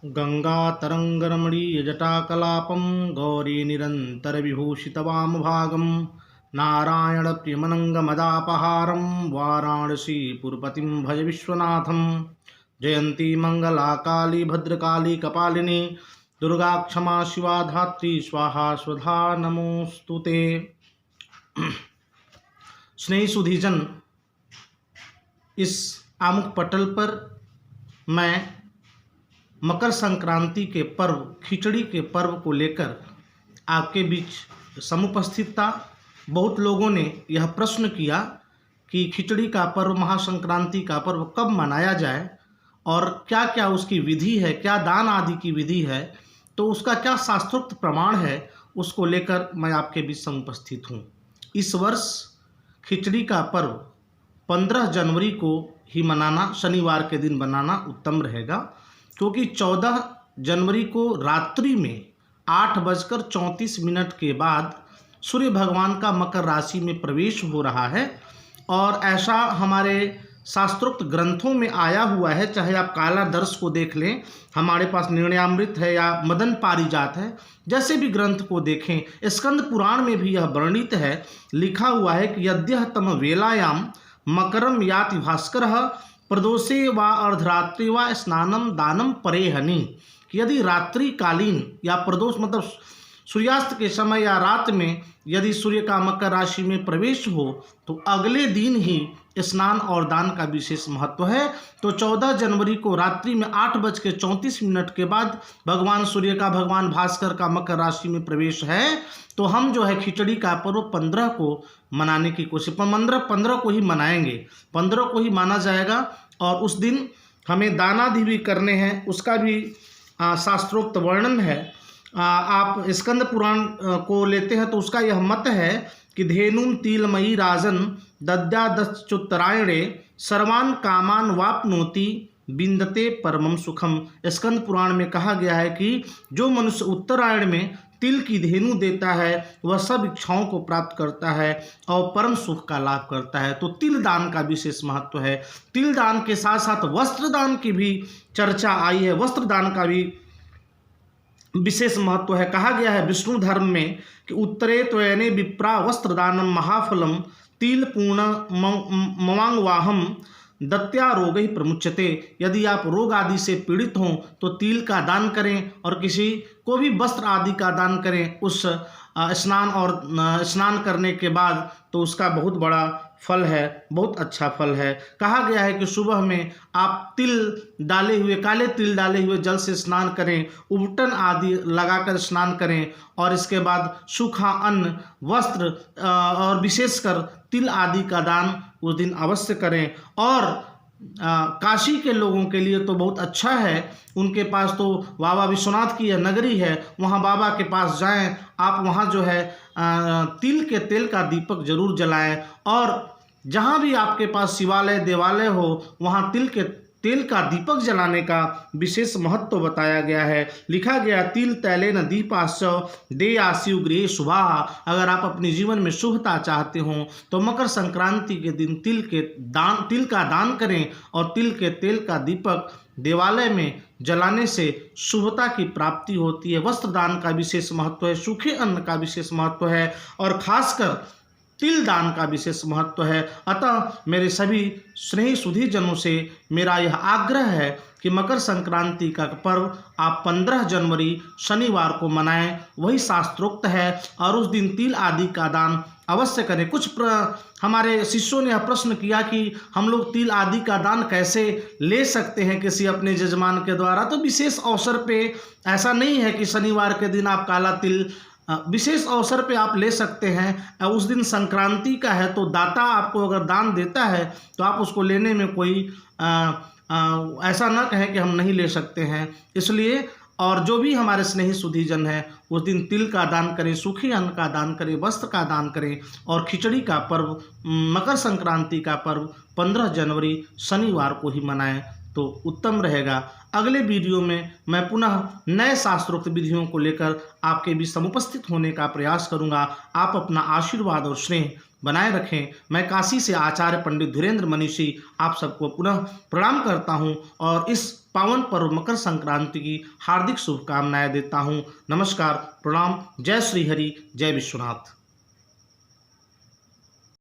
गंगातरंगरमणीयजटाकलापं गौरी निरन्तरविभूषितवामभागं नारायणप्रियमनङ्गमदापहारं वाराणसीपुरपतिं भज विश्वनाथं। जयन्ती मंगला काली भद्रकाली कपालिनी दुर्गा क्षमा शिवा धात्री स्वाहा स्वधा नमोस्तुते। स्नेही सुधीजन, इस आमुख पटल पर मैं मकर संक्रांति के पर्व खिचड़ी के पर्व को लेकर आपके बीच समुपस्थित था। बहुत लोगों ने यह प्रश्न किया कि खिचड़ी का पर्व, महासंक्रांति का पर्व कब मनाया जाए और क्या क्या उसकी विधि है, क्या दान आदि की विधि है, तो उसका क्या शास्त्रोक्त प्रमाण है, उसको लेकर मैं आपके बीच समुपस्थित हूँ। इस वर्ष खिचड़ी का पर्व 15 जनवरी को ही मनाना, शनिवार के दिन बनाना उत्तम रहेगा, क्योंकि 14 जनवरी को रात्रि में 8:34 के बाद सूर्य भगवान का मकर राशि में प्रवेश हो रहा है। और ऐसा हमारे शास्त्रोक्त ग्रंथों में आया हुआ है, चाहे आप काला दर्श को देख लें, हमारे पास निर्णयामृत है या मदन पारिजात है, जैसे भी ग्रंथ को देखें, स्कंद पुराण में भी यह वर्णित है, लिखा हुआ है कि यद्यः तम वेलायाम मकरम याति भास्करः प्रदोषे व अर्धरात्रि व स्नानम दानम परेहनि। यदि रात्रिकालीन या प्रदोष मतलब सूर्यास्त के समय या रात में यदि सूर्य का मकर राशि में प्रवेश हो तो अगले दिन ही स्नान और दान का विशेष महत्व है। तो 14 जनवरी को रात्रि में 8:34 के बाद भगवान सूर्य का, भगवान भास्कर का मकर राशि में प्रवेश है। तो हम जो है खिचड़ी का पर्व 15 को मनाने की कोशिश, 15 को ही मनाएंगे, 15 को ही माना जाएगा। और उस दिन हमें दानादि भी करने हैं, उसका भी शास्त्रोक्त वर्णन है। आप स्कंद पुराण को लेते हैं तो उसका यह मत है कि धेनुम तिलमयी राजन दद्यादश्चुत्तरायणे सर्वान कामान वापनोति बिंदते परमम सुखम। स्कंद पुराण में कहा गया है कि जो मनुष्य उत्तरायण में तिल की धेनु देता है वह सब इच्छाओं को प्राप्त करता है और परम सुख का लाभ करता है। तो तिल दान का विशेष महत्व है। तिल दान के साथ साथ वस्त्र दान की भी चर्चा आई है, वस्त्र दान का भी विशेष महत्व है। कहा गया है विष्णु धर्म में कि उत्तरे त्वयने विप्रा वस्त्रदानम महाफलम तिल पूर्ण मवांगवाहम दत्या रोग ही प्रमुच्यते। यदि आप रोग आदि से पीड़ित हों तो तिल का दान करें और किसी को भी वस्त्र आदि का दान करें उस स्नान करने के बाद, तो उसका बहुत बड़ा फल है, बहुत अच्छा फल है। कहा गया है कि सुबह में आप तिल डाले हुए, काले तिल डाले हुए जल से स्नान करें, उबटन आदि लगाकर स्नान करें और इसके बाद सूखा अन्न, वस्त्र और विशेषकर तिल आदि का दान उस दिन अवश्य करें। और काशी के लोगों के लिए तो बहुत अच्छा है, उनके पास तो बाबा विश्वनाथ की यह नगरी है, वहाँ बाबा के पास जाएं, आप वहाँ जो है तिल के तेल का दीपक जरूर जलाएं। और जहाँ भी आपके पास शिवालय देवालय हो वहाँ तिल के तेल का दीपक जलाने का विशेष महत्व बताया गया है। लिखा गया तिल तैले न दीपाश्च दे आशिव गृह शुभा। अगर आप अपने जीवन में शुभता चाहते हो तो मकर संक्रांति के दिन तिल का दान करें और तिल के तेल का दीपक देवालय में जलाने से शुभता की प्राप्ति होती है। वस्त्र दान का विशेष महत्व है, सूखे अन्न का विशेष महत्व है और खासकर तिल दान का विशेष महत्व है। अतः मेरे सभी स्नेही सुधी जनों से मेरा यह आग्रह है कि मकर संक्रांति का पर्व आप 15 जनवरी शनिवार को मनाएं, वही शास्त्रोक्त है। और उस दिन तिल आदि का दान अवश्य करें। हमारे शिष्यों ने यह प्रश्न किया कि हम लोग तिल आदि का दान कैसे ले सकते हैं किसी अपने जजमान के द्वारा। तो विशेष अवसर पे, ऐसा नहीं है कि शनिवार के दिन आप काला तिल, विशेष अवसर पे आप ले सकते हैं। उस दिन संक्रांति का है तो दाता आपको अगर दान देता है तो आप उसको लेने में कोई ऐसा ना कहें कि हम नहीं ले सकते हैं। इसलिए और जो भी हमारे स्नेही सुधीजन हैं उस दिन तिल का दान करें, सूखे अन्न का दान करें, वस्त्र का दान करें। और खिचड़ी का पर्व, मकर संक्रांति का पर्व 15 जनवरी शनिवार को ही मनाएं तो उत्तम रहेगा। अगले वीडियो में मैं पुनः नए शास्त्रोक्त विधियों को लेकर आपके बीच समुपस्थित होने का प्रयास करूंगा। आप अपना आशीर्वाद और स्नेह बनाए रखें। मैं काशी से आचार्य पंडित धीरेन्द्र मनीषी आप सबको पुनः प्रणाम करता हूं और इस पावन पर्व मकर संक्रांति की हार्दिक शुभकामनाएं देता हूं। नमस्कार, प्रणाम, जय श्री हरि, जय विश्वनाथ।